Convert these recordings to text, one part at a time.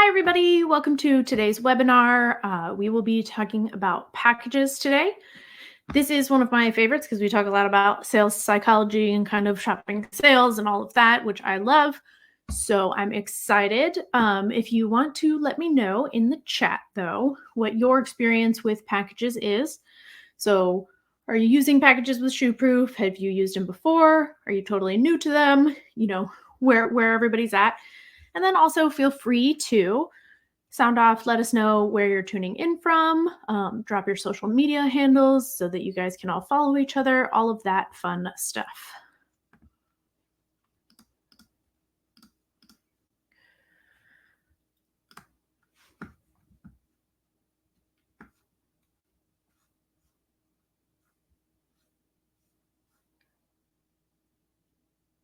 Hi, everybody. Welcome to today's webinar. We will be talking about packages today. This is one of my favorites because we talk a lot about sales psychology and kind of shopping sales and all of that, which I love. So I'm excited. If you want to let me know in the chat, though, what your experience with packages is. So are you using packages with ShootProof? Have you used them before? Are you totally new to them? You know, where everybody's at. And then also feel free to sound off, let us know where you're tuning in from, drop your social media handles so that you guys can all follow each other, all of that fun stuff.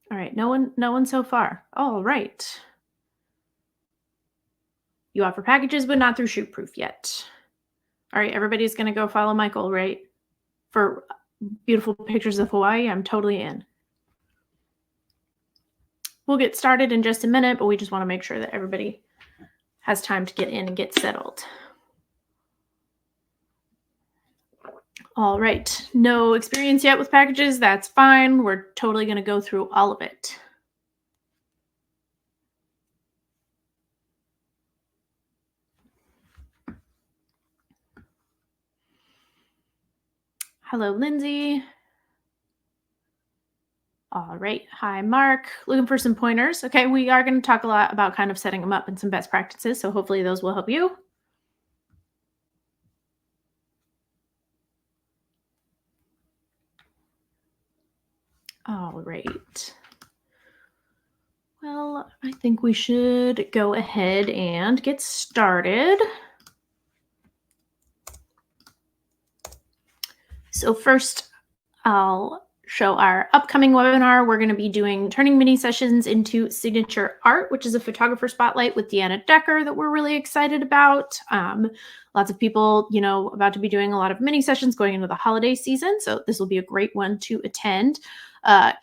All right, no one so far. All right. You offer packages, but not through ShootProof yet. All right, everybody's going to go follow Michael, right? For beautiful pictures of Hawaii, I'm totally in. We'll get started in just a minute, but we just want to make sure that everybody has time to get in and get settled. All right, no experience yet with packages, that's fine. We're totally going to go through all of it. Hello, Lindsay. All right. Hi, Mark. Looking for some pointers. Okay, we are going to talk a lot about kind of setting them up and some best practices, so hopefully those will help you. All right. Well, I think we should go ahead and get started. So first, I'll show our upcoming webinar. We're going to be doing turning mini sessions into signature art, which is a photographer spotlight with Deanna Decker that we're really excited about. Lots of people, about to be doing a lot of mini sessions going into the holiday season. So this will be a great one to attend.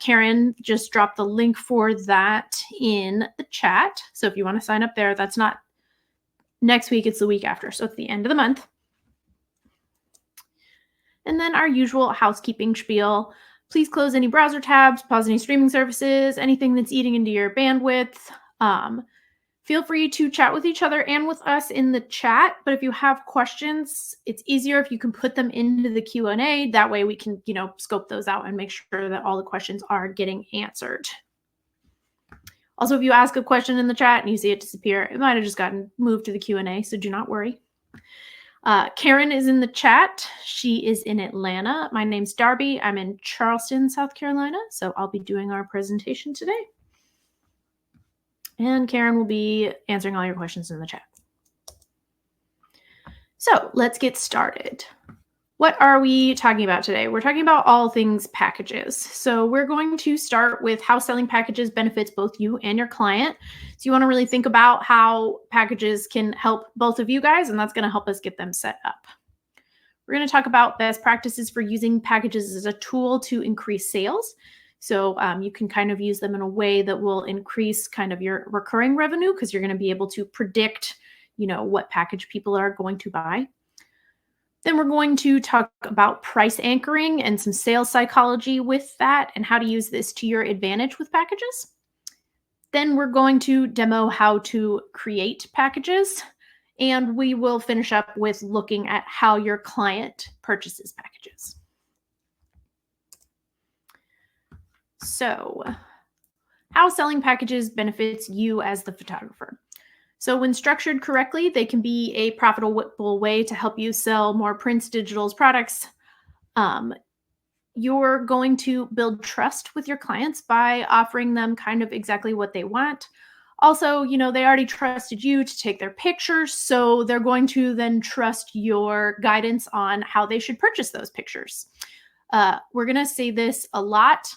Karen just dropped the link for that in the chat. So if you want to sign up there, that's not next week, it's the week after. So it's the end of the month. And then our usual housekeeping spiel. Please close any browser tabs, pause any streaming services, anything that's eating into your bandwidth. Feel free to chat with each other and with us in the chat. But if you have questions, it's easier if you can put them into the Q&A. That way we can, scope those out and make sure that all the questions are getting answered. Also, if you ask a question in the chat and you see it disappear, it might have just gotten moved to the Q&A, so do not worry. Karen is in the chat. She is in Atlanta. My name's Darby. I'm in Charleston, South Carolina. So I'll be doing our presentation today. And Karen will be answering all your questions in the chat. So let's get started. What are we talking about today? We're talking about all things packages. So we're going to start with how selling packages benefits both you and your client. So you want to really think about how packages can help both of you guys, and that's going to help us get them set up. We're going to talk about best practices for using packages as a tool to increase sales. So you can kind of use them in a way that will increase kind of your recurring revenue because you're going to be able to predict, what package people are going to buy. Then we're going to talk about price anchoring and some sales psychology with that and how to use this to your advantage with packages. Then we're going to demo how to create packages, and we will finish up with looking at how your client purchases packages. So, how selling packages benefits you as the photographer. So when structured correctly, they can be a profitable way to help you sell more prints, digitals, products. You're going to build trust with your clients by offering them kind of exactly what they want. Also, they already trusted you to take their pictures, so they're going to then trust your guidance on how they should purchase those pictures. We're going to say this a lot,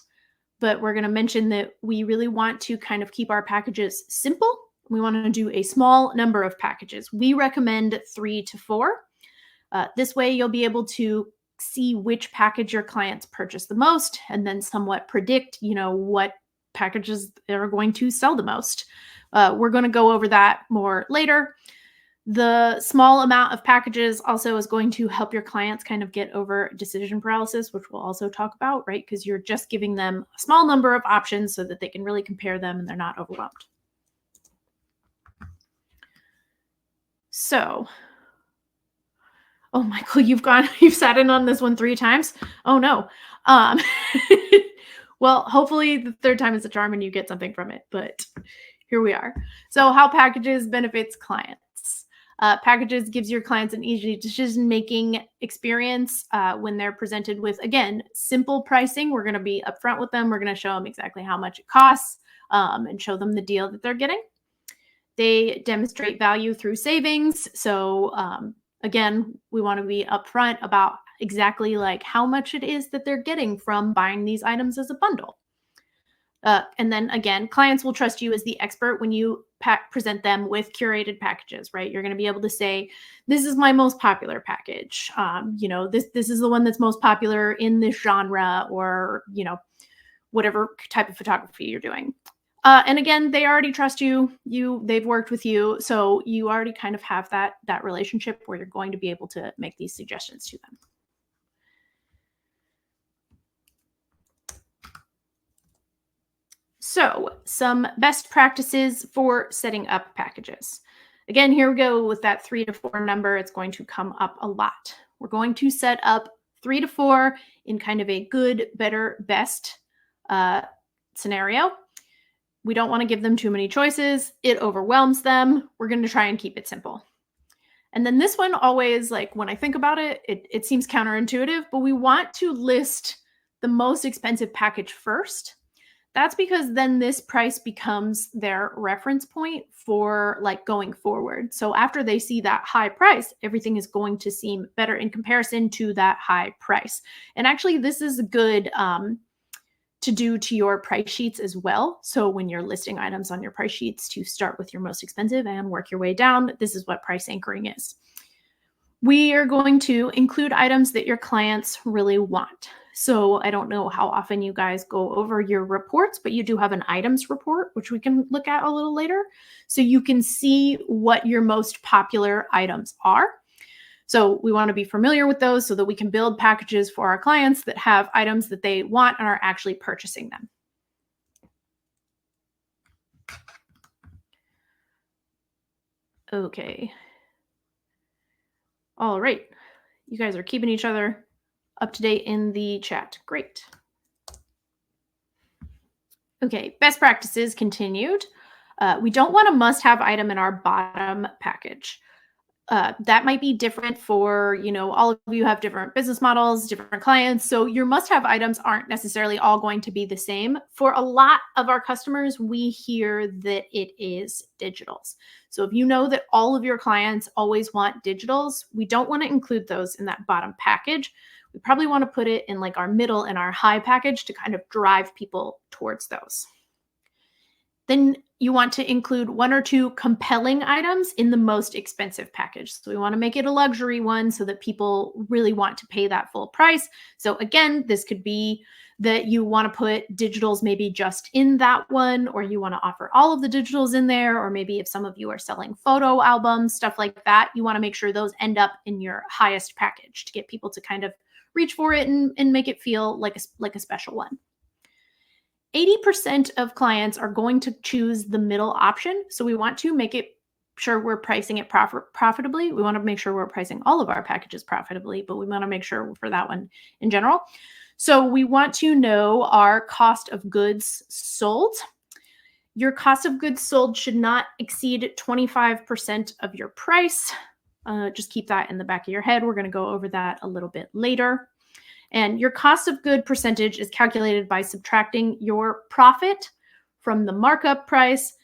but we're going to mention that we really want to kind of keep our packages simple. We want to do a small number of packages. We recommend 3 to 4. This way you'll be able to see which package your clients purchase the most and then somewhat predict, what packages are going to sell the most. We're going to go over that more later. The small amount of packages also is going to help your clients kind of get over decision paralysis, which we'll also talk about, right? Because you're just giving them a small number of options so that they can really compare them and they're not overwhelmed. So, oh, Michael, you've sat in on this one 3 times. Oh no. Um, well, hopefully the third time is a charm and you get something from it, but here we are. So how packages benefits clients. Packages gives your clients an easy decision-making experience when they're presented with, again, simple pricing. We're going to be upfront with them. We're going to show them exactly how much it costs and show them the deal that they're getting. They demonstrate value through savings. So again, we want to be upfront about exactly like how much it is that they're getting from buying these items as a bundle. And then again, clients will trust you as the expert when you present them with curated packages, right? You're going to be able to say, this is my most popular package. This is the one that's most popular in this genre, or, whatever type of photography you're doing. And again, they already trust you. They've worked with you. So you already kind of have that relationship where you're going to be able to make these suggestions to them. So, some best practices for setting up packages. Again, here we go with that 3 to 4 number. It's going to come up a lot. We're going to set up 3 to 4 in kind of a good, better, best scenario. We don't want to give them too many choices. It overwhelms them. We're going to try and keep it simple. And then this one always, like when I think about it, it seems counterintuitive, but we want to list the most expensive package first. That's because then this price becomes their reference point for like going forward. So after they see that high price, everything is going to seem better in comparison to that high price. And actually, this is good to do to your price sheets as well. So when you're listing items on your price sheets, to start with your most expensive and work your way down, this is what price anchoring is. We are going to include items that your clients really want. So I don't know how often you guys go over your reports, but you do have an items report, which we can look at a little later. So you can see what your most popular items are. So we want to be familiar with those so that we can build packages for our clients that have items that they want and are actually purchasing them. Okay. All right. You guys are keeping each other up to date in the chat. Great. Okay, best practices continued. We don't want a must-have item in our bottom package. That might be different for, all of you have different business models, different clients. So your must-have items aren't necessarily all going to be the same. For a lot of our customers, we hear that it is digitals. So if you know that all of your clients always want digitals, we don't want to include those in that bottom package. We probably want to put it in like our middle and our high package to kind of drive people towards those. Then you want to include 1 or 2 compelling items in the most expensive package. So we want to make it a luxury one so that people really want to pay that full price. So again, this could be that you want to put digitals maybe just in that one, or you want to offer all of the digitals in there, or maybe if some of you are selling photo albums, stuff like that, you want to make sure those end up in your highest package to get people to kind of reach for it and make it feel like a special one. 80% of clients are going to choose the middle option. So we want to make it sure we're pricing it profitably. We want to make sure we're pricing all of our packages profitably, but we want to make sure for that one in general. So we want to know our cost of goods sold. Your cost of goods sold should not exceed 25% of your price. Just keep that in the back of your head. We're going to go over that a little bit later. And your cost of good percentage is calculated by subtracting your profit from the markup price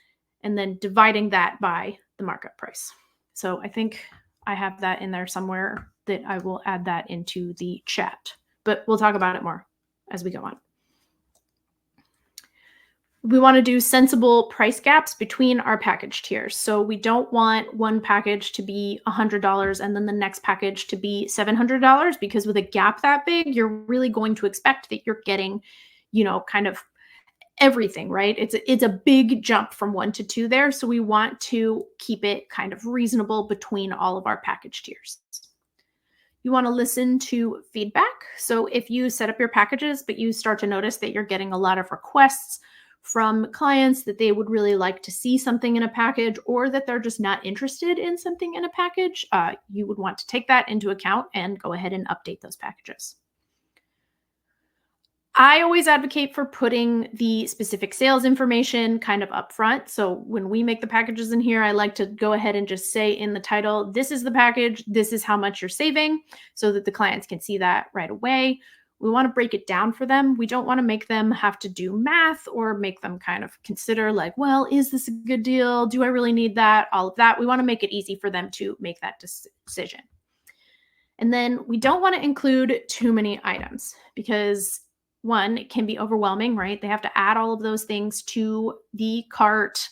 and then dividing that by the markup price. So I think I have that in there somewhere that I will add that into the chat, but we'll talk about it more as we go on. We want to do sensible price gaps between our package tiers. So we don't want one package to be $100 and then the next package to be $700, because with a gap that big, you're really going to expect that you're getting, kind of everything, right? It's a big jump from 1 to 2 there, so we want to keep it kind of reasonable between all of our package tiers. You want to listen to feedback. So if you set up your packages, but you start to notice that you're getting a lot of requests from clients that they would really like to see something in a package, or that they're just not interested in something in a package, you would want to take that into account and go ahead and update those packages. I always advocate for putting the specific sales information kind of upfront. So when we make the packages in here, I like to go ahead and just say in the title, this is the package, this is how much you're saving, so that the clients can see that right away. We want to break it down for them. We don't want to make them have to do math or make them kind of consider like, well, is this a good deal? Do I really need that? All of that. We want to make it easy for them to make that decision. And then we don't want to include too many items because one, it can be overwhelming, right? They have to add all of those things to the cart.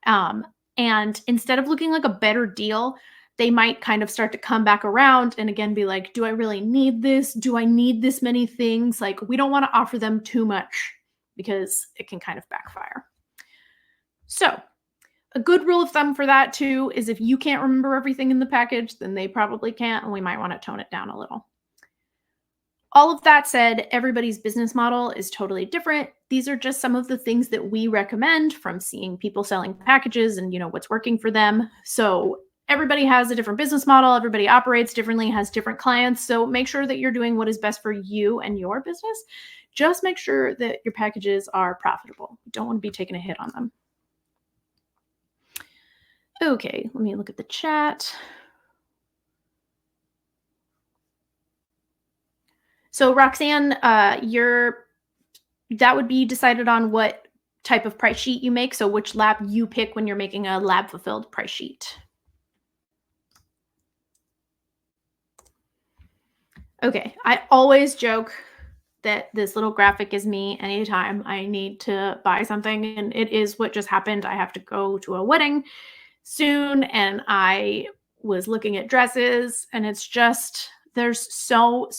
And instead of looking like a better deal, they might kind of start to come back around and again be like, do I really need this? Do I need this many things? Like, we don't want to offer them too much because it can kind of backfire. So a good rule of thumb for that too is if you can't remember everything in the package, then they probably can't, and we might want to tone it down a little. All of that said, everybody's business model is totally different. These are just some of the things that we recommend from seeing people selling packages and, what's working for them. So everybody has a different business model. Everybody operates differently, has different clients. So make sure that you're doing what is best for you and your business. Just make sure that your packages are profitable. You don't want to be taking a hit on them. Okay, let me look at the chat. So Roxanne, that would be decided on what type of price sheet you make. So which lab you pick when you're making a lab fulfilled price sheet. Okay, I always joke that this little graphic is me anytime I need to buy something, and it is what just happened. I have to go to a wedding soon, and I was looking at dresses, and it's just, there's so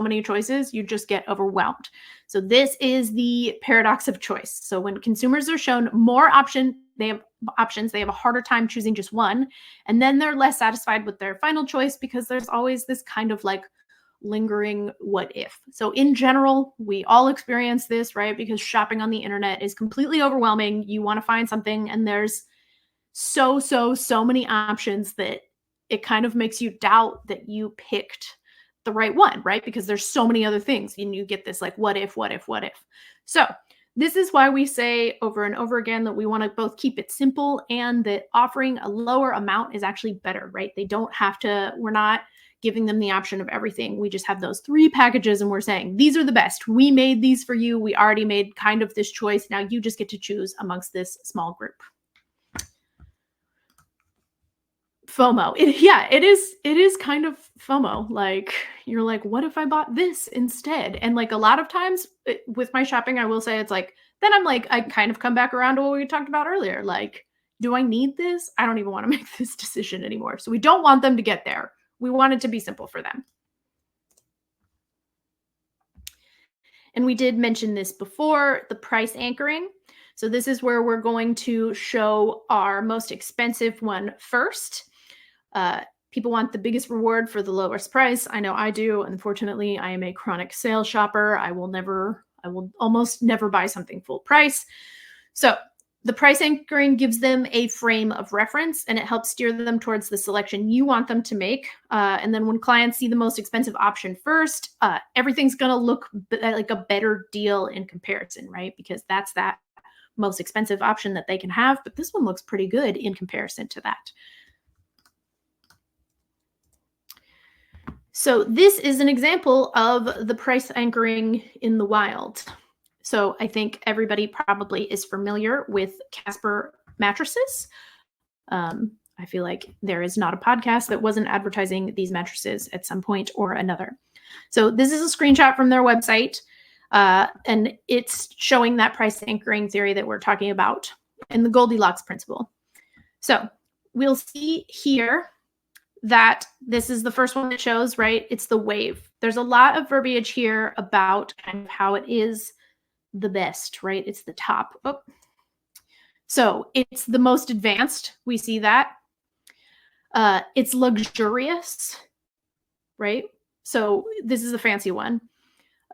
many choices. You just get overwhelmed. So this is the paradox of choice. So when consumers are shown more options, they have a harder time choosing just one, and then they're less satisfied with their final choice because there's always this kind of like lingering what if. So in general, we all experience this, right? Because shopping on the internet is completely overwhelming. You want to find something and there's so many options that it kind of makes you doubt that you picked the right one, right? Because there's so many other things and you get this like, what if? So this is why we say over and over again that we want to both keep it simple and that offering a lower amount is actually better, right? They don't have to, we're not giving them the option of everything. We just have those 3 packages and we're saying, these are the best. We made these for you. We already made kind of this choice. Now you just get to choose amongst this small group. FOMO. It is kind of FOMO. Like, you're like, what if I bought this instead? And like a lot of times with my shopping, I will say it's like, then I'm like, I kind of come back around to what we talked about earlier. Like, do I need this? I don't even want to make this decision anymore. So we don't want them to get there. We want it to be simple for them. And we did mention this before, the price anchoring. So this is where we're going to show our most expensive one first. People want the biggest reward for the lowest price. I know I do. Unfortunately, I am a chronic sales shopper. I will almost never buy something full price. So the price anchoring gives them a frame of reference and it helps steer them towards the selection you want them to make. And then when clients see the most expensive option first, everything's going to look like a better deal in comparison, right? Because that's that most expensive option that they can have. But this one looks pretty good in comparison to that. So this is an example of the price anchoring in the wild. So I think everybody probably is familiar with Casper mattresses. I feel like there is not a podcast that wasn't advertising these mattresses at some point or another. So this is a screenshot from their website, and it's showing that price anchoring theory that we're talking about and the Goldilocks principle. So we'll see here that this is the first one that shows, right? It's the wave. There's a lot of verbiage here about kind of how it is the best, right? It's the top. Oh. So it's the most advanced. We see that. It's luxurious, right? So this is a fancy one.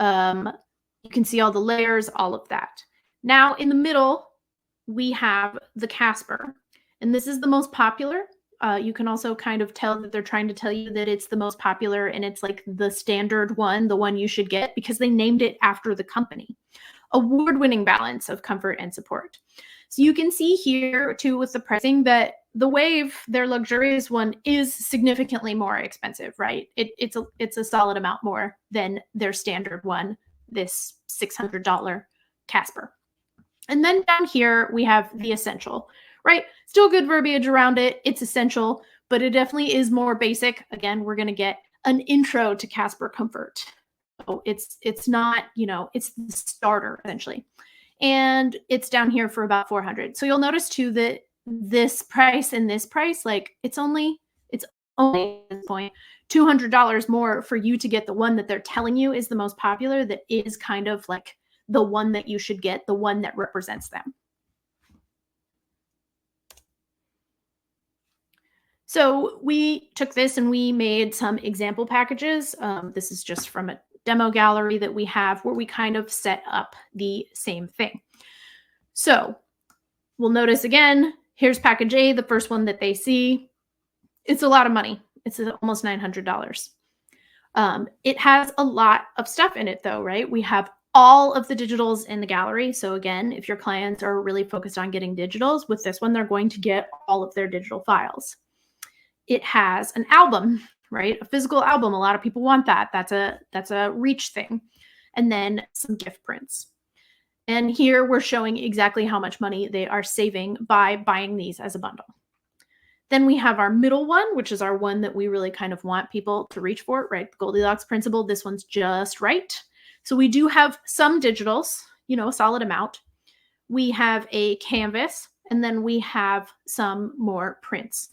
You can see all the layers, all of that. Now in the middle, we have the Casper. And this is the most popular. You can also kind of tell that they're trying to tell you that it's the most popular and it's like the standard one, the one you should get, because they named it after the company. Award-winning balance of comfort and support. So you can see here too with the pricing that the Wave, their luxurious one, is significantly more expensive, right? It's a solid amount more than their standard one, this $600 Casper. And then down here we have the Essential, right? Still good verbiage around it. It's essential, but it definitely is more basic. Again, we're going to get an intro to Casper comfort. So it's not, it's the starter essentially. And it's down here for about $400. So you'll notice too that this price and this price, like it's only at this point $200 more for you to get the one that they're telling you is the most popular, that is kind of like the one that you should get, the one that represents them. So we took this and we made some example packages. This is just from a demo gallery that we have where we kind of set up the same thing. So we'll notice again, here's package A, the first one that they see. It's a lot of money. It's almost $900. It has a lot of stuff in it though, right? We have all of the digitals in the gallery. So again, if your clients are really focused on getting digitals, with this one, they're going to get all of their digital files. It has an album, right? A physical album. A lot of people want that. That's a reach thing. And then some gift prints. And here we're showing exactly how much money they are saving by buying these as a bundle. Then we have our middle one, which is our one that we really kind of want people to reach for, right? The Goldilocks principle. This one's just right. So we do have some digitals, a solid amount. We have a canvas, and then we have some more prints.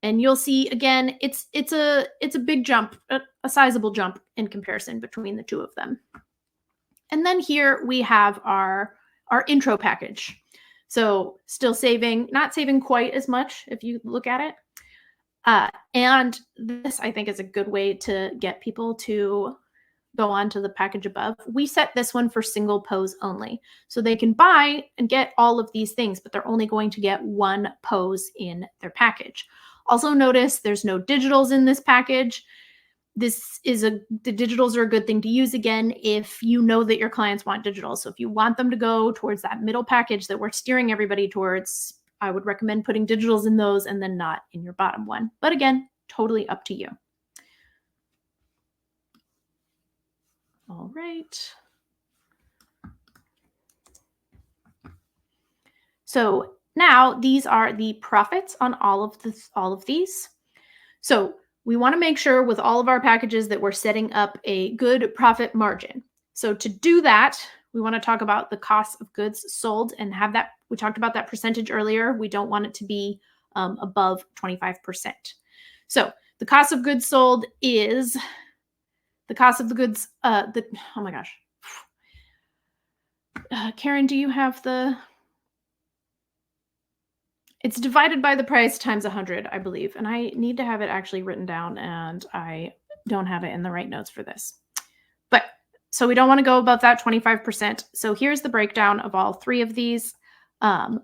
And you'll see again, it's a big jump, a sizable jump in comparison between the two of them. And then here we have our intro package. So still saving, not saving quite as much if you look at it. And this I think is a good way to get people to go on to the package above. We set this one for single pose only. So they can buy and get all of these things, but they're only going to get one pose in their package. Also notice there's no digitals in this package. The digitals are a good thing to use again if you know that your clients want digitals. So if you want them to go towards that middle package that we're steering everybody towards, I would recommend putting digitals in those and then not in your bottom one. But again, totally up to you. All right. So now these are the profits on all of these. So we want to make sure with all of our packages that we're setting up a good profit margin. So to do that, we want to talk about the cost of goods sold and have that. We talked about that percentage earlier. We don't want it to be above 25%. So the cost of goods sold is the cost of the goods. Oh my gosh. Karen, do you have the... It's divided by the price times 100, I believe. And I need to have it actually written down, and I don't have it in the right notes for this. But so we don't want to go above that 25%. So here's the breakdown of all three of these. Does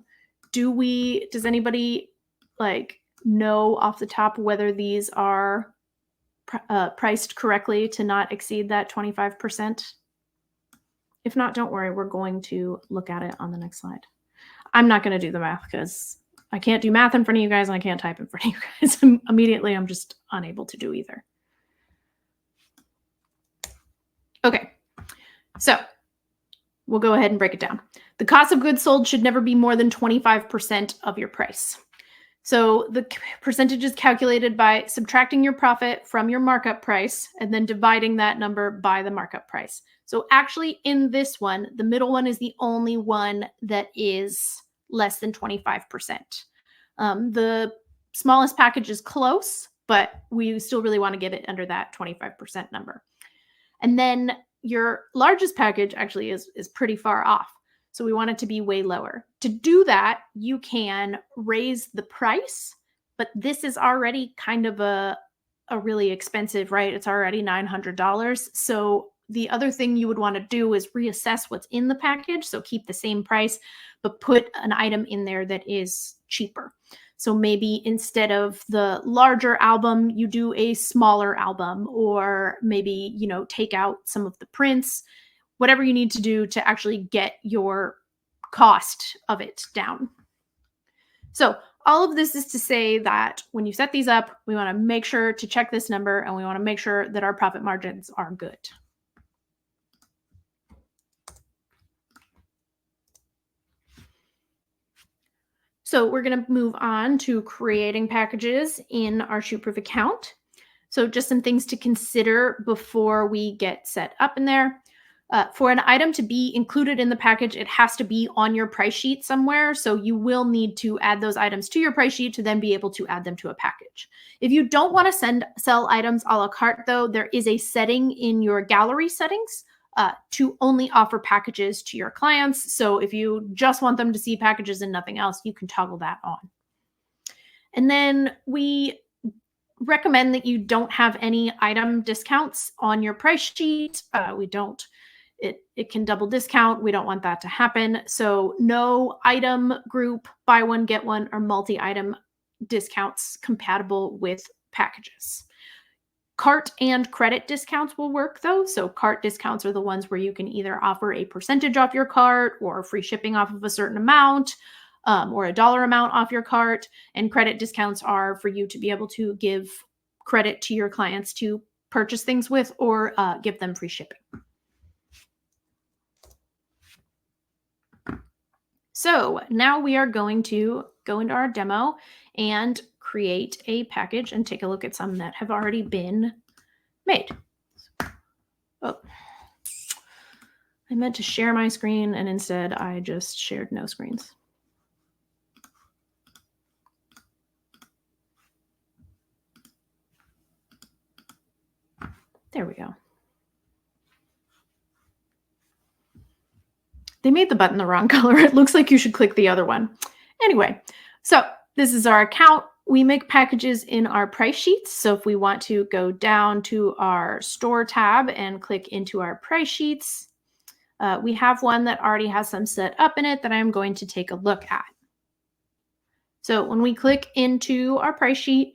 anybody know off the top whether these are priced correctly to not exceed that 25%? If not, don't worry. We're going to look at it on the next slide. I'm not going to do the math because I can't do math in front of you guys and I can't type in front of you guys. Immediately, I'm just unable to do either. Okay, so we'll go ahead and break it down. The cost of goods sold should never be more than 25% of your price. So the percentage is calculated by subtracting your profit from your markup price and then dividing that number by the markup price. So actually in this one, the middle one is the only one that is less than 25%. The smallest package is close, but we still really want to get it under that 25% number. And then your largest package actually is pretty far off. So we want it to be way lower. To do that, you can raise the price, but this is already kind of a really expensive, right? It's already $900. So the other thing you would want to do is reassess what's in the package. So keep the same price, but put an item in there that is cheaper. So maybe instead of the larger album, you do a smaller album, or maybe, take out some of the prints, whatever you need to do to actually get your cost of it down. So all of this is to say that when you set these up, we want to make sure to check this number, and we want to make sure that our profit margins are good. So we're going to move on to creating packages in our ShootProof account. So just some things to consider before we get set up in there. For an item to be included in the package, it has to be on your price sheet somewhere. So you will need to add those items to your price sheet to then be able to add them to a package. If you don't want to sell items a la carte, though, there is a setting in your gallery settings to only offer packages to your clients. So if you just want them to see packages and nothing else, you can toggle that on. And then we recommend that you don't have any item discounts on your price sheet. It can double discount. We don't want that to happen. So no item group, buy one, get one, or multi-item discounts compatible with packages. Cart and credit discounts will work though. So cart discounts are the ones where you can either offer a percentage off your cart, or free shipping off of a certain amount, or a dollar amount off your cart. And credit discounts are for you to be able to give credit to your clients to purchase things with, or give them free shipping. So now we are going to go into our demo and create a package and take a look at some that have already been made. Oh, I meant to share my screen, and instead I just shared no screens. There we go. They made the button the wrong color. It looks like you should click the other one. Anyway, so this is our account. We make packages in our price sheets. So if we want to go down to our store tab and click into our price sheets, we have one that already has some set up in it that I'm going to take a look at. So when we click into our price sheet,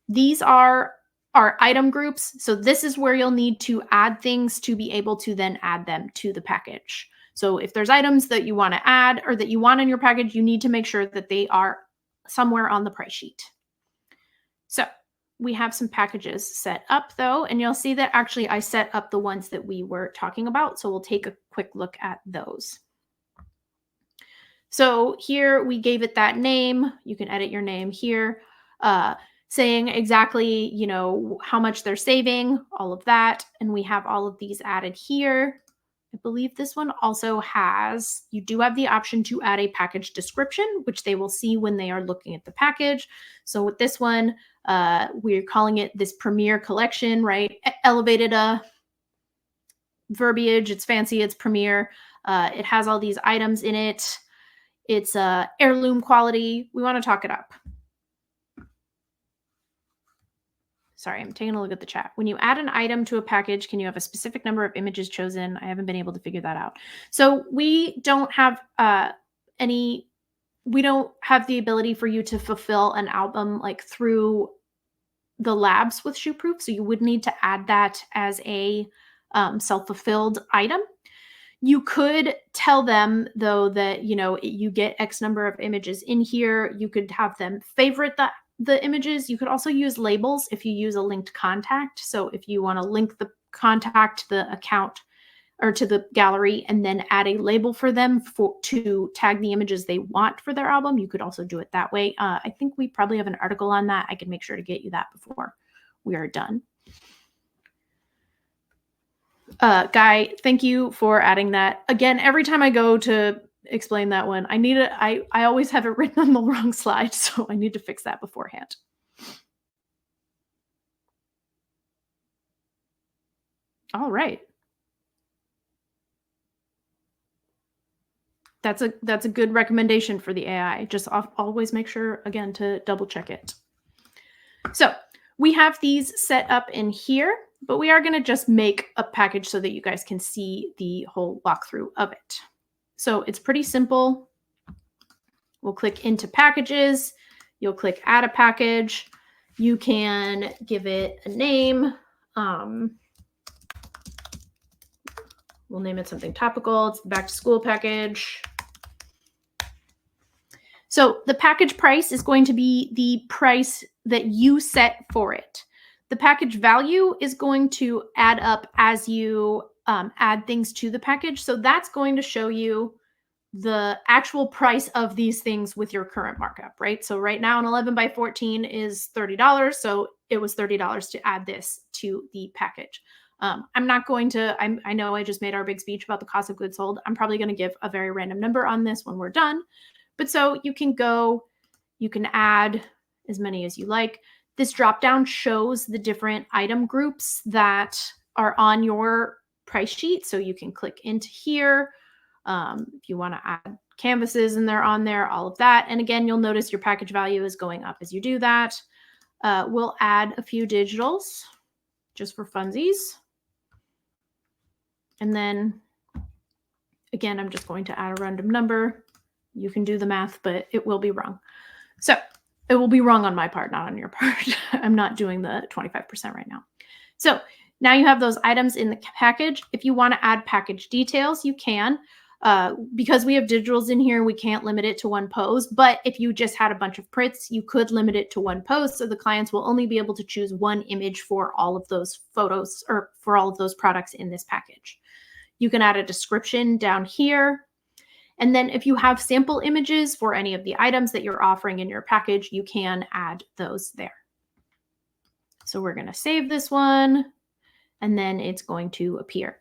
these are our item groups. So this is where you'll need to add things to be able to then add them to the package. So if there's items that you want to add or that you want in your package, you need to make sure that they are somewhere on the price sheet. So we have some packages set up though, and you'll see that actually I set up the ones that we were talking about. So we'll take a quick look at those. So here we gave it that name. You can edit your name here, saying exactly, how much they're saving, all of that. And we have all of these added here. I believe this one also has, you do have the option to add a package description, which they will see when they are looking at the package. So with this one, we're calling it this Premier Collection, right? Elevated verbiage. It's fancy. It's Premier. It has all these items in it. It's heirloom quality. We want to talk it up. Sorry, I'm taking a look at the chat. When you add an item to a package, can you have a specific number of images chosen? I haven't been able to figure that out. So we don't have we don't have the ability for you to fulfill an album like through the labs with ShootProof. So you would need to add that as a self-fulfilled item. You could tell them though that, you get X number of images in here. You could have them favorite the images. You could also use labels if you use a linked contact. So if you want to link the contact to the account or to the gallery and then add a label for them to tag the images they want for their album, you could also do it that way. I think we probably have an article on that. I can make sure to get you that before we are done. Guy, thank you for adding that. Again, every time I go to explain that one, I always have it written on the wrong slide, so I need to fix that beforehand. All right. That's a good recommendation for the AI. Just always make sure, again, to double check it. So we have these set up in here, but we are going to just make a package so that you guys can see the whole walkthrough of it. So it's pretty simple. We'll click into packages. You'll click add a package. You can give it a name. We'll name it something topical. It's the back to school package. So the package price is going to be the price that you set for it. The package value is going to add up as you add things to the package. So that's going to show you the actual price of these things with your current markup, right? So right now an 11 by 14 is $30. So it was $30 to add this to the package. I'm not going to, I know I just made our big speech about the cost of goods sold. I'm probably going to give a very random number on this when we're done. But so you can go, you can add as many as you like. This dropdown shows the different item groups that are on your price sheet. So you can click into here. If you want to add canvases and they're on there, all of that. And again, you'll notice your package value is going up as you do that. We'll add a few digitals just for funsies. And then again, I'm just going to add a random number. You can do the math, but it will be wrong. So it will be wrong on my part, not on your part. I'm not doing the 25% right now. So now you have those items in the package. If you want to add package details, you can. Because we have digitals in here, we can't limit it to one pose. But if you just had a bunch of prints, you could limit it to one pose. So the clients will only be able to choose one image for all of those photos or for all of those products in this package. You can add a description down here. And then if you have sample images for any of the items that you're offering in your package, you can add those there. So we're going to save this one, and then it's going to appear.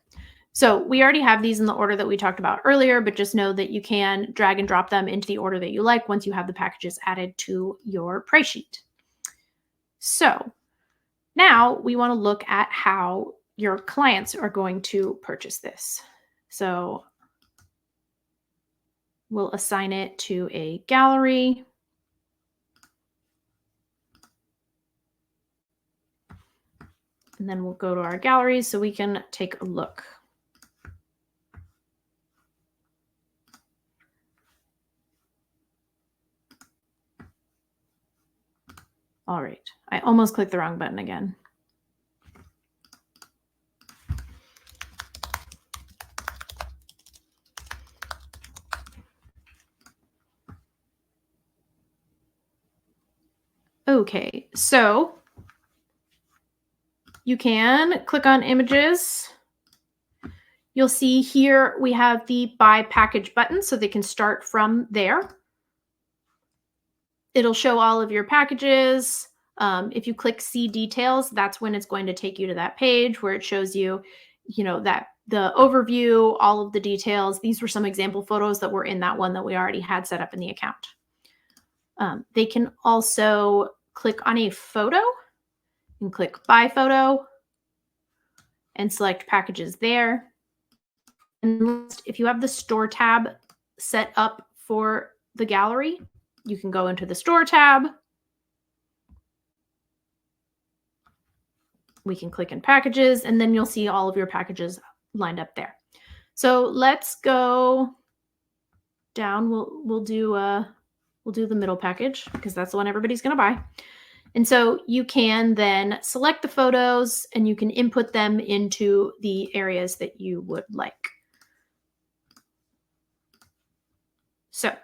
So we already have these in the order that we talked about earlier, but just know that you can drag and drop them into the order that you like once you have the packages added to your price sheet. So now we want to look at how your clients are going to purchase this. So we'll assign it to a gallery. And then we'll go to our galleries so we can take a look. All right, I almost clicked the wrong button again. Okay, so you can click on images. You'll see here we have the buy package button, so they can start from there. It'll show all of your packages. If you click see details, that's when it's going to take you to that page where it shows you, that the overview, all of the details. These were some example photos that were in that one that we already had set up in the account. They can also click on a photo and click buy photo and select packages there. And if you have the store tab set up for the gallery, you can go into the store tab. We can click in packages, and then you'll see all of your packages lined up there. So let's go down. We'll do the middle package because that's the one everybody's going to buy. And so you can then select the photos and you can input them into the areas that you would like. So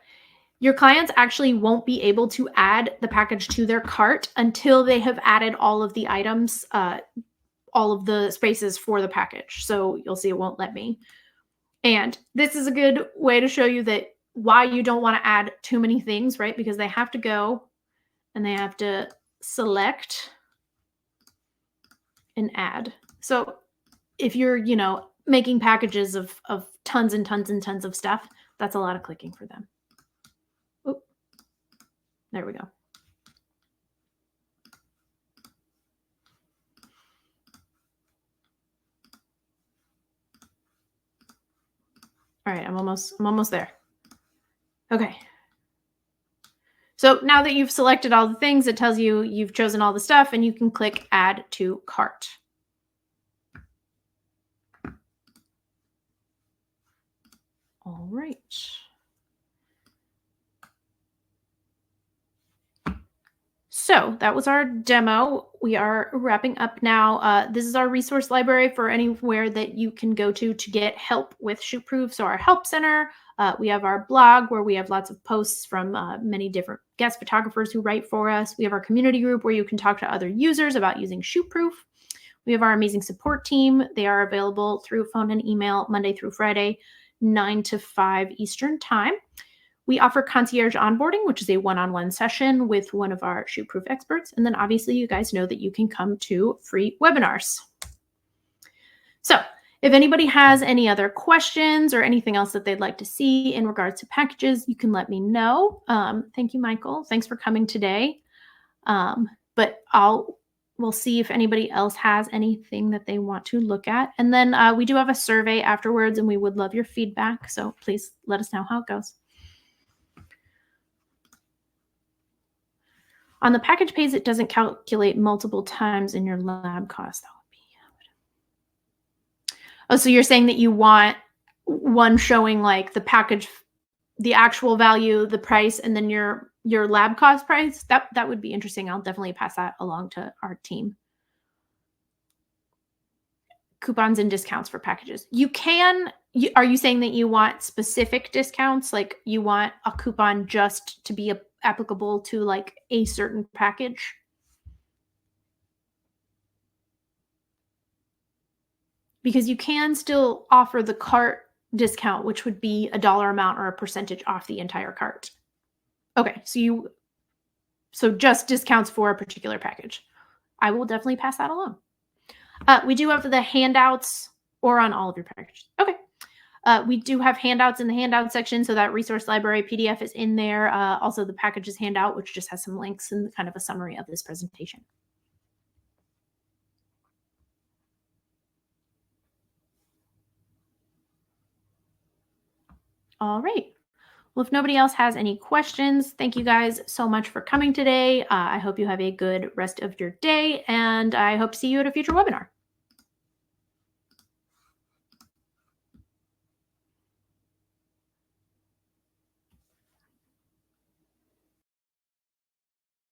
your clients actually won't be able to add the package to their cart until they have added all of the items, all of the spaces for the package. So you'll see it won't let me. And this is a good way to show you that why you don't want to add too many things, right? Because they have to go and they have to select and add. So if you're, making packages of tons and tons and tons of stuff, that's a lot of clicking for them. Oop. There we go. All right, I'm almost there. Okay. So now that you've selected all the things, it tells you you've chosen all the stuff and you can click add to cart. All right. So that was our demo. We are wrapping up now. This is our resource library for anywhere that you can go to get help with ShootProof. So our help center, we have our blog where we have lots of posts from many different guest photographers who write for us. We have our community group where you can talk to other users about using ShootProof. We have our amazing support team. They are available through phone and email Monday through Friday, 9 to 5 Eastern time. We offer concierge onboarding, which is a one-on-one session with one of our ShootProof experts. And then obviously you guys know that you can come to free webinars. So if anybody has any other questions or anything else that they'd like to see in regards to packages, you can let me know. Thank you, Michael. Thanks for coming today. But we'll see if anybody else has anything that they want to look at. And then we do have a survey afterwards, and we would love your feedback. So please let us know how it goes. On the package page, it doesn't calculate multiple times in your lab cost. That would be. Oh, so you're saying that you want one showing like the package, the actual value, the price, and then your lab cost price? That would be interesting. I'll definitely pass that along to our team. Coupons and discounts for packages. You can. Are you saying that you want specific discounts? Like you want a coupon just to be applicable to like a certain package? Because you can still offer the cart discount, which would be a dollar amount or a percentage off the entire cart. Okay, so just discounts for a particular package. I will definitely pass that along. We do have the handouts or on all of your packages. Okay. We do have handouts in the handout section. So that resource library PDF is in there. Also the packages handout, which just has some links and kind of a summary of this presentation. All right. Well, if nobody else has any questions, thank you guys so much for coming today. I hope you have a good rest of your day, and I hope to see you at a future webinar.